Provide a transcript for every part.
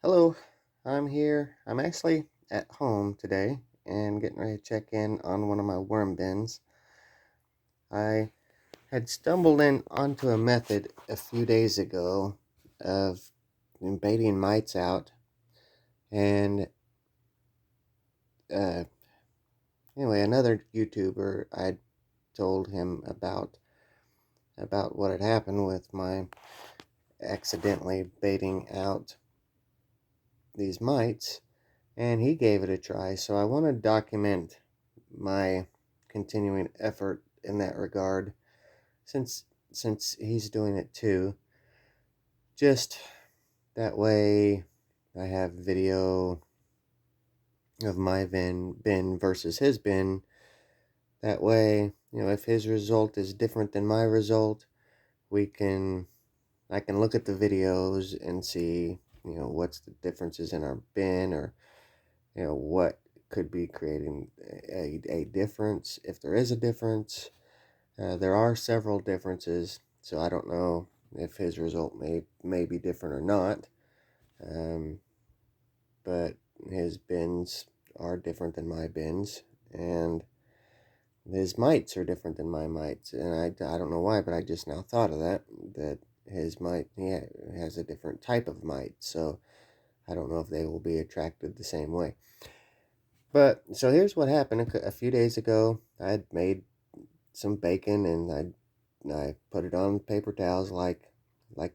Hello, I'm here. I'm actually at home today and getting ready to check in on one of my worm bins. I had stumbled in onto a method a few days ago of baiting mites out, and uh, anyway, another YouTuber, I told him about what had happened with my accidentally baiting out these mites, and he gave it a try. So I want to document my continuing effort in that regard, since he's doing it too. Just that way I have video of my bin versus his bin. That way, if his result is different than my result, we can I can look at the videos and see, what's the differences in our bin, or what could be creating a difference, if there is a difference. There are several differences, so I don't know if his result may be different or not. Um, but his bins are different than my bins, and his mites are different than my mites. And I don't know why, but I just now thought of that his mite, has a different type of mite, so I don't know if they will be attracted the same way. But so here's what happened. A few days ago, I had made some bacon, and I put it on paper towels, like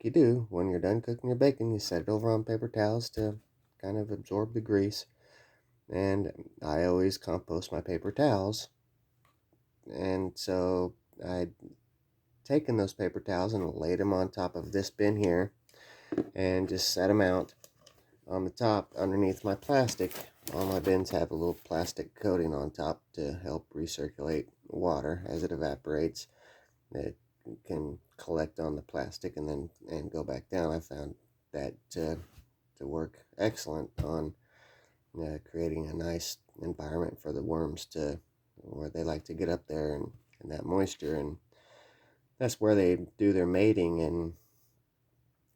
you do when you're done cooking your bacon. You set it over on paper towels to kind of absorb the grease. And I always compost my paper towels. And so I'd taken those paper towels and laid them on top of this bin here, and just set them out on the top underneath my plastic. All my bins have a little plastic coating on top to help recirculate water as it evaporates. It can collect on the plastic and go back down. I found that to work excellent on creating a nice environment for the worms to where they like to get up there, and that moisture, and that's where they do their mating. And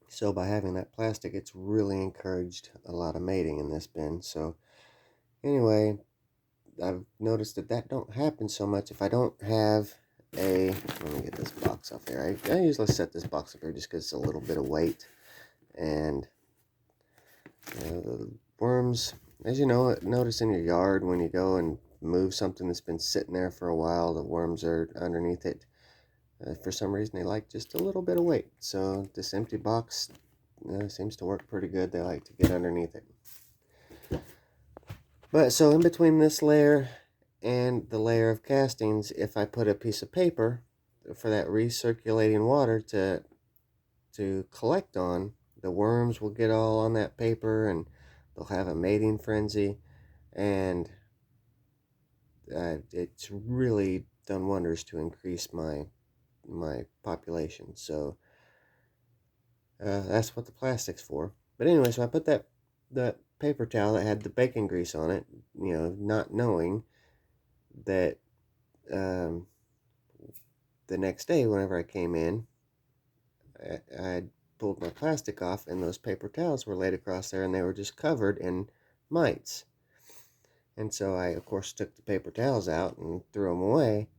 so by having that plastic, it's really encouraged a lot of mating in this bin. So anyway, I've noticed that don't happen so much if I don't have let me get this box off here. I usually set this box up here just because it's a little bit of weight. And the worms, as you know, notice in your yard when you go and move something that's been sitting there for a while, the worms are underneath it. For some reason, they like just a little bit of weight. So this empty box seems to work pretty good. They like to get underneath it. But so in between this layer and the layer of castings, if I put a piece of paper for that recirculating water to collect on, the worms will get all on that paper, and they'll have a mating frenzy, and it's really done wonders to increase my population. So that's what the plastic's for. But anyway, so I put that paper towel that had the bacon grease on it, not knowing that um, the next day, whenever I came in, I pulled my plastic off, and those paper towels were laid across there, and they were just covered in mites. And so I, of course, took the paper towels out and threw them away,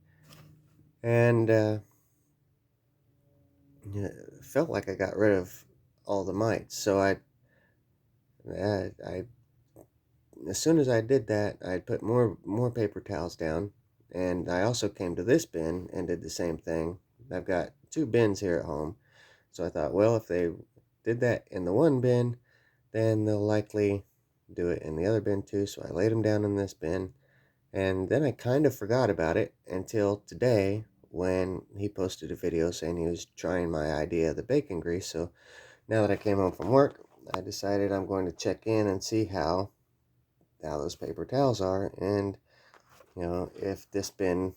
and felt like I got rid of all the mites. So I as soon as I did that, I put more paper towels down, and I also came to this bin and did the same thing. I've got two bins here at home, so I thought, well, if they did that in the one bin, then they'll likely do it in the other bin too. So I laid them down in this bin, and then I kind of forgot about it until today, when he posted a video saying he was trying my idea of the bacon grease. So now that I came home from work, I decided I'm going to check in and see how those paper towels are, and if this bin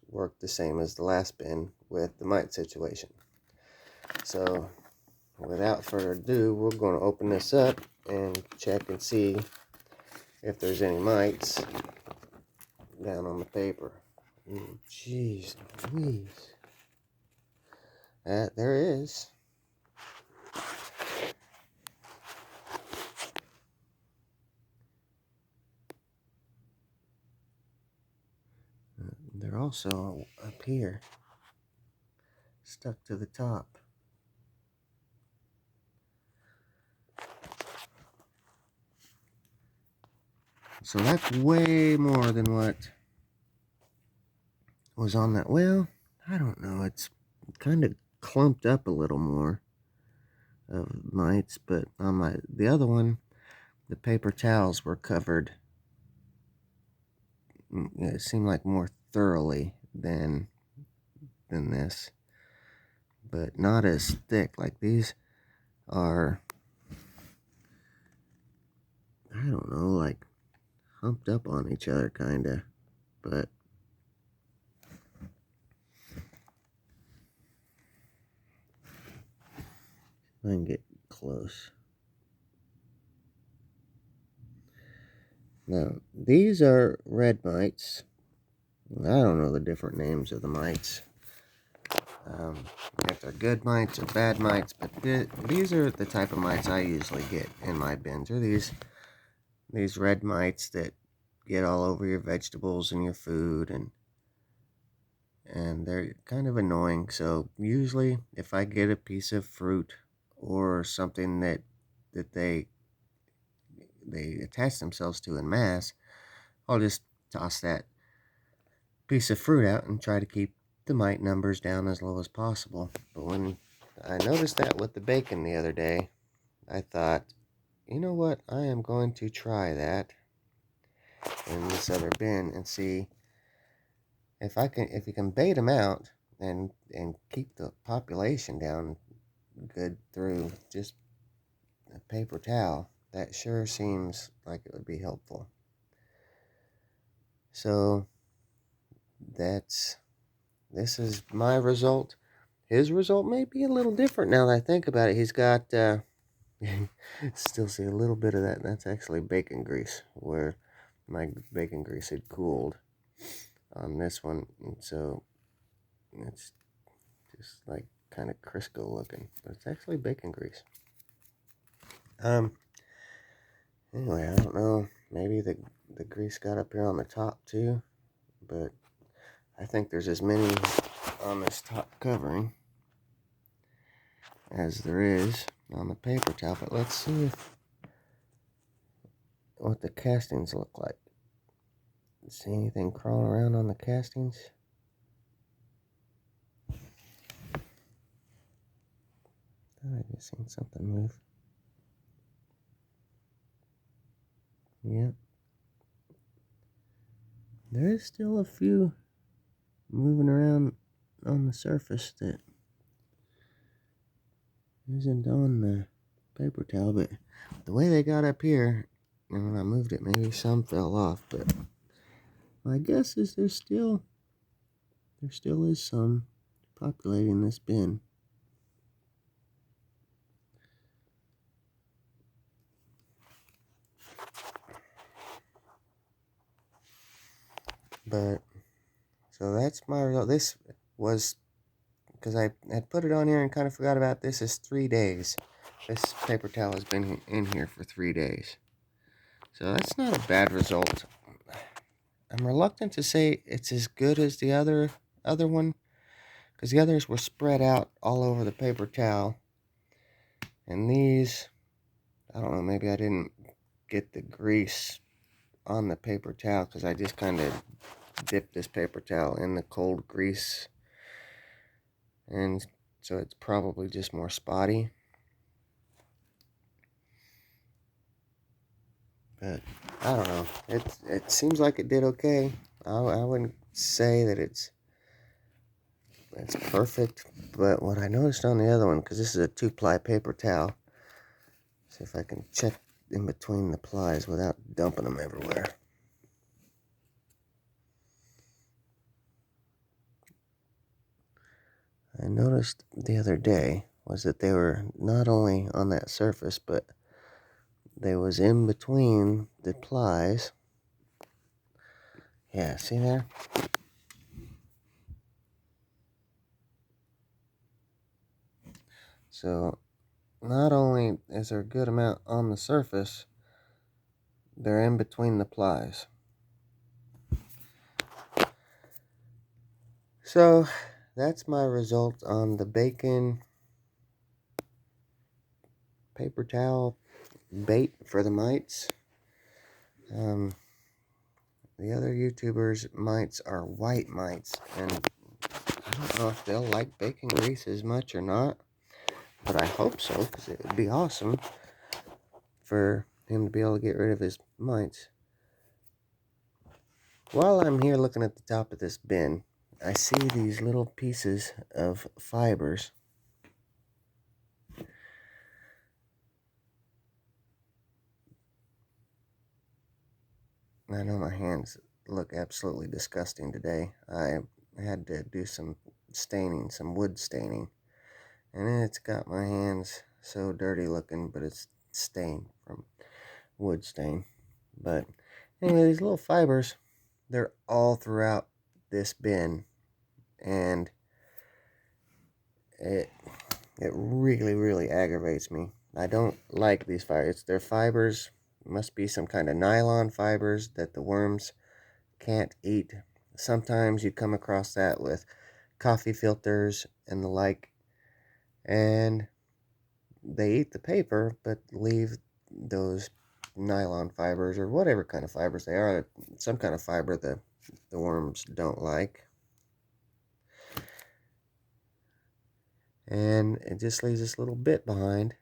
worked the same as the last bin with the mite situation. So without further ado, we're going to open this up and check and see if there's any mites down on the paper. Jeez Louise. There is. also up here, stuck to the top. So that's way more than what was on that. Well, I don't know. It's kind of clumped up a little more of mites, but on the other one, the paper towels were covered. It seemed like more thoroughly than this, but not as thick. Like these are, I don't know, like humped up on each other, kinda. But I can get close. Now, these are red mites. I don't know the different names of the mites. If they're good mites or bad mites, but these are the type of mites I usually get in my bins. Are these red mites that get all over your vegetables and your food, and they're kind of annoying. So usually, if I get a piece of fruit or something that they attach themselves to in mass, I'll just toss that piece of fruit out and try to keep the mite numbers down as low as possible. But when I noticed that with the bacon the other day, I thought, you know what, I am going to try that in this other bin and see if you can bait them out and keep the population down good through just a paper towel. That sure seems like it would be helpful. So this is my result. His result may be a little different now that I think about it. He's got still see a little bit of that. That's actually bacon grease, where my bacon grease had cooled on this one, and so it's just like kind of Crisco looking, but it's actually bacon grease. Anyway, I don't know. Maybe the grease got up here on the top too, but I think there's as many on this top covering as there is on the paper towel. But let's see what the castings look like. See anything crawling around on the castings? I just seen something move. Yep. There is still a few moving around on the surface that isn't on the paper towel, but the way they got up here, and when I moved it, maybe some fell off, but my guess is there still is some populating this bin. But so that's my result. This was because I had put it on here and kind of forgot about this. Is 3 days. This paper towel has been in here for 3 days. So that's not a bad result. I'm reluctant to say it's as good as the other one, because the others were spread out all over the paper towel. And these, I don't know, maybe I didn't get the grease on the paper towel because I just kind of dipped this paper towel in the cold grease. And so it's probably just more spotty. But I don't know. It seems like it did okay. I wouldn't say that it's perfect, but what I noticed on the other one, because this is a 2-ply paper towel, see if I can check in between the plies without dumping them everywhere. I noticed the other day was that they were not only on that surface, but they was in between the plies. Yeah, see there? So not only is there a good amount on the surface, they're in between the plies. So that's my result on the bacon paper towel bait for the mites. The other YouTubers' mites are white mites, and I don't know if they'll like bacon grease as much or not, but I hope so, because it would be awesome for him to be able to get rid of his mites. While I'm here looking at the top of this bin, I see these little pieces of fibers. I know my hands look absolutely disgusting today. I had to do some staining, some wood staining, and it's got my hands so dirty looking, but it's stained from wood stain. But anyway, these little fibers, they're all throughout this bin, and it really aggravates me. I don't like these fibers. They're fibers, must be some kind of nylon fibers that the worms can't eat. Sometimes you come across that with coffee filters and the like, and they eat the paper but leave those nylon fibers or whatever kind of fibers they are, some kind of fiber the worms don't like, and it just leaves this little bit behind.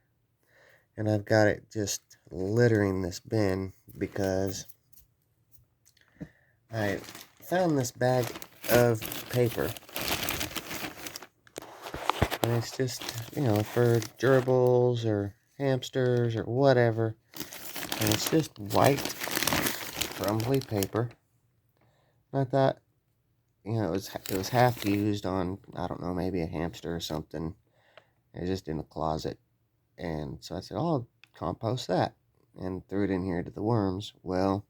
And I've got it just littering this bin because I found this bag of paper, and it's just, for gerbils or hamsters or whatever, and it's just white crumbly paper. And I thought, it was half used on, I don't know, maybe a hamster or something. It was just in the closet, and so I said, oh, I'll compost that, and threw it in here to the worms. Well,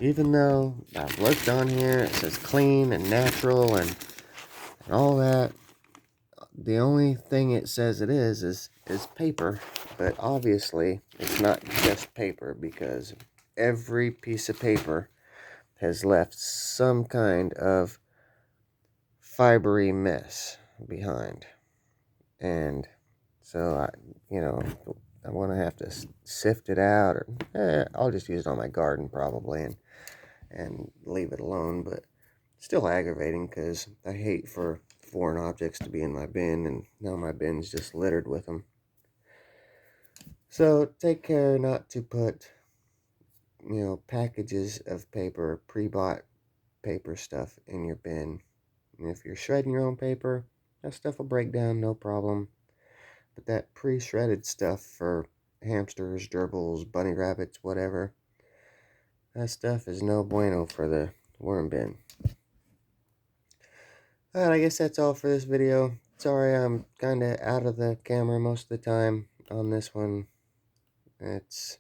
even though I've looked on here, it says clean and natural and all that, the only thing it says it is paper. But obviously, it's not just paper, because every piece of paper has left some kind of fibery mess behind. And so, I'm going to have to sift it out, or I'll just use it on my garden probably and leave it alone. But still aggravating, because I hate for foreign objects to be in my bin, and now my bin's just littered with them. So take care not to put, packages of paper, pre-bought paper stuff in your bin. And if you're shredding your own paper, that stuff will break down, no problem. But that pre-shredded stuff for hamsters, gerbils, bunny rabbits, whatever, that stuff is no bueno for the worm bin. Alright, I guess that's all for this video. Sorry I'm kind of out of the camera most of the time on this one. It's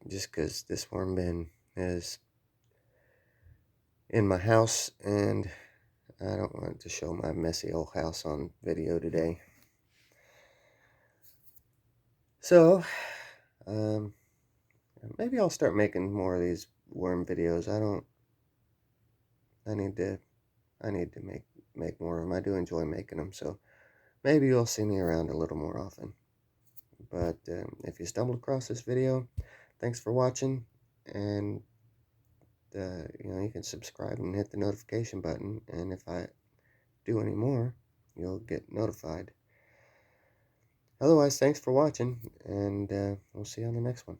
just because this worm bin is in my house, and I don't want to show my messy old house on video today. So, maybe I'll start making more of these worm videos. I need to make more of them. I do enjoy making them, so maybe you'll see me around a little more often. But if you stumbled across this video, thanks for watching, and you can subscribe and hit the notification button, and if I do any more, you'll get notified. Otherwise, thanks for watching, and we'll see you on the next one.